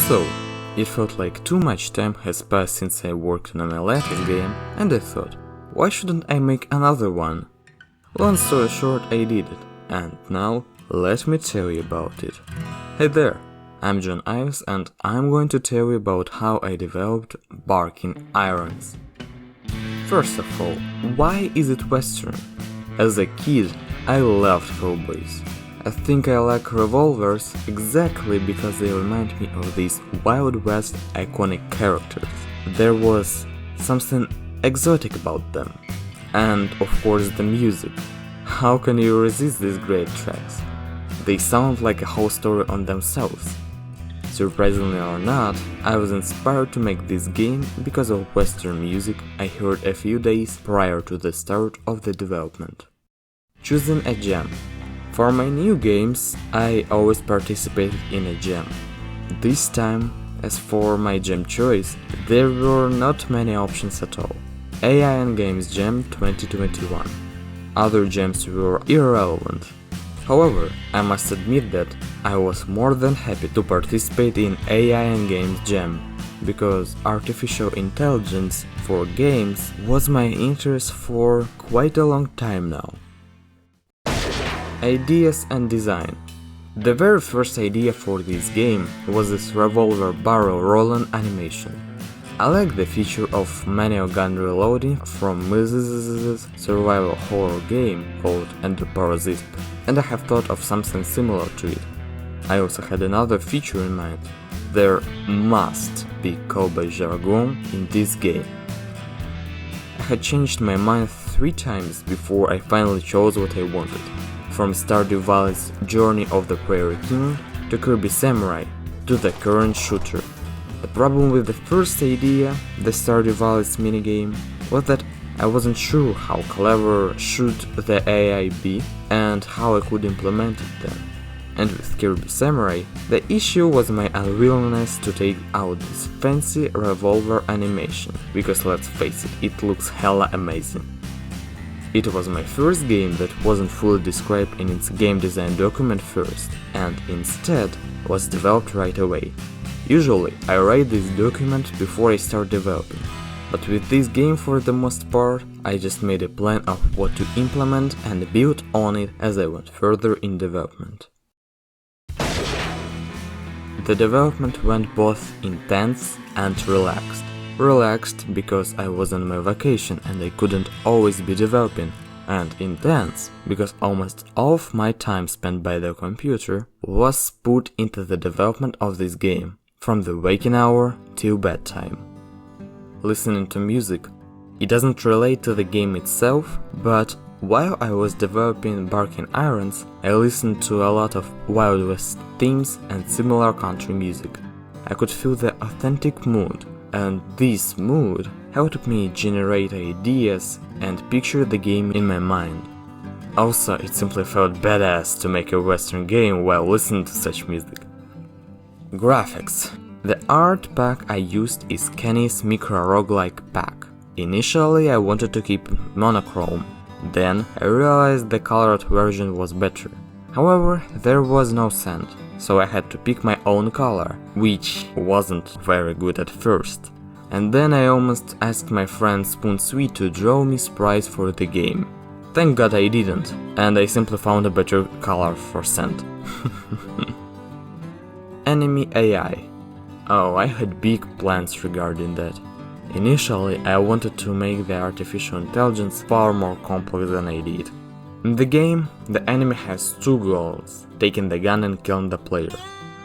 So, it felt like too much time has passed since I worked on my latest game, and I thought, why shouldn't I make another one? Long story short, I did it, and now let me tell you about it. Hey there, I'm John Ives, and I'm going to tell you about how I developed Barking Irons. First of all, why is it Western? As a kid, I loved cowboys. I think I like revolvers exactly because they remind me of these Wild West iconic characters. There was something exotic about them. And of course the music. How can you resist these great tracks? They sound like a whole story on themselves. Surprisingly or not, I was inspired to make this game because of Western music I heard a few days prior to the start of the development. Choosing a jam. For my new games, I always participated in a jam. This time, as for my jam choice, there were not many options at all. AI and Games Jam 2021. Other jams were irrelevant. However, I must admit that I was more than happy to participate in AI and Games Jam, because artificial intelligence for games was my interest for quite a long time now. Ideas and design. The very first idea for this game was this revolver barrel rolling animation. I like the feature of manual gun reloading from Mrs. survival horror game called Enter Parasite, and I have thought of something similar to it. I also had another feature in mind. There must be cowboy jargon in this game. I had changed my mind 3 times before I finally chose what I wanted. From Stardew Valley's Journey of the Prairie King to Kirby Samurai to the current shooter. The problem with the first idea, the Stardew Valley's minigame, was that I wasn't sure how clever should the AI be and how I could implement it then. And with Kirby Samurai, the issue was my unwillingness to take out this fancy revolver animation, because let's face it, it looks hella amazing. It was my first game that wasn't fully described in its game design document first, and instead was developed right away. Usually, I write this document before I start developing, but with this game for the most part, I just made a plan of what to implement and build on it as I went further in development. The development went both intense and relaxed. Relaxed because I was on my vacation and I couldn't always be developing, and intense because almost all of my time spent by the computer was put into the development of this game, from the waking hour till bedtime. Listening to music. It doesn't relate to the game itself, but while I was developing Barking Irons, I listened to a lot of Wild West themes and similar country music. I could feel the authentic mood, and this mood helped me generate ideas and picture the game in my mind. Also, it simply felt badass to make a Western game while listening to such music. Graphics. The art pack I used is Kenny's Micro Roguelike pack. Initially I wanted to keep monochrome, then I realized the colored version was better. However, there was no sand, so I had to pick my own color, which wasn't very good at first. And then I almost asked my friend Spoonsweet to draw me sprites for the game. Thank God I didn't, and I simply found a better color for sand. Enemy AI. Oh, I had big plans regarding that. Initially, I wanted to make the artificial intelligence far more complex than I did. In the game, the enemy has 2 goals, taking the gun and killing the player.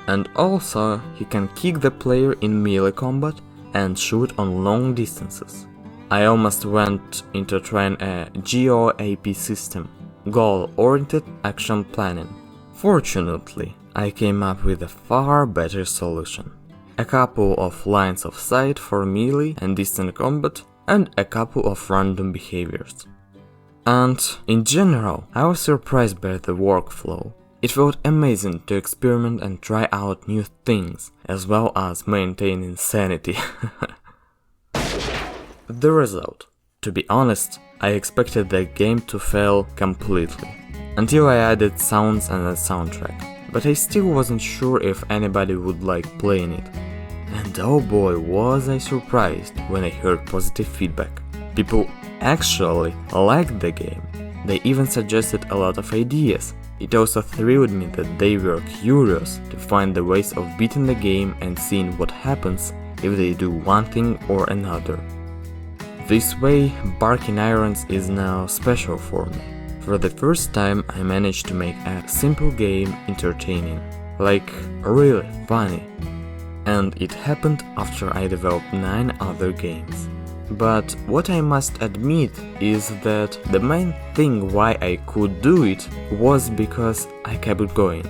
And also, he can kick the player in melee combat and shoot on long distances. I almost went into trying a GOAP system, goal-oriented action planning. Fortunately, I came up with a far better solution. A couple of lines of sight for melee and distant combat, and a couple of random behaviors. And in general, I was surprised by the workflow. It felt amazing to experiment and try out new things, as well as maintain insanity. The result. To be honest, I expected the game to fail completely, until I added sounds and a soundtrack, but I still wasn't sure if anybody would like playing it. And oh boy, was I surprised when I heard positive feedback. People actually liked the game. They even suggested a lot of ideas. It also thrilled me that they were curious to find the ways of beating the game and seeing what happens if they do one thing or another. This way, Barking Irons is now special for me. For the first time, I managed to make a simple game entertaining, like really funny. And it happened after I developed 9 other games. But what I must admit is that the main thing why I could do it was because I kept going.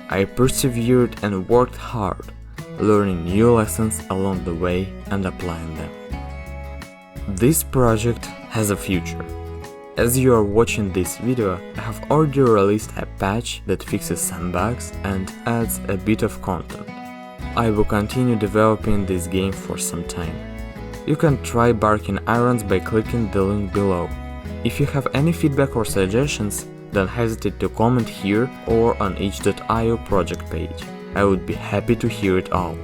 I persevered and worked hard, learning new lessons along the way and applying them. This project has a future. As you are watching this video, I have already released a patch that fixes some bugs and adds a bit of content. I will continue developing this game for some time. You can try Barking Irons by clicking the link below. If you have any feedback or suggestions, don't hesitate to comment here or on itch.io project page. I would be happy to hear it all.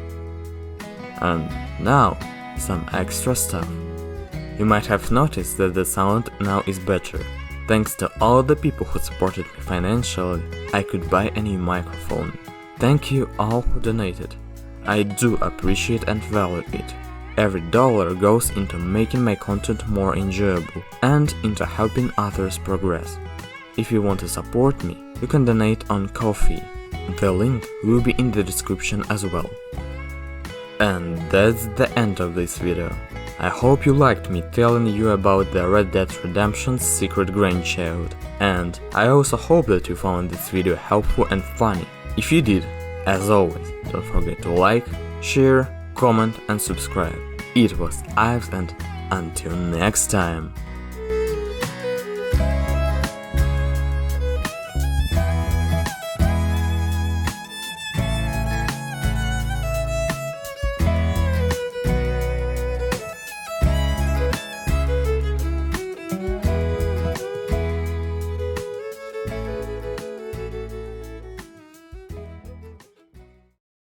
And now, some extra stuff. You might have noticed that the sound now is better. Thanks to all the people who supported me financially, I could buy a new microphone. Thank you all who donated. I do appreciate and value it. Every dollar goes into making my content more enjoyable and into helping others progress. If you want to support me, you can donate on Ko-fi. The link will be in the description as well. And that's the end of this video. I hope you liked me telling you about the Red Dead Redemption's secret grandchild, and I also hope that you found this video helpful and funny. If you did, as always, don't forget to like, share, comment and subscribe. It was Ives, and until next time.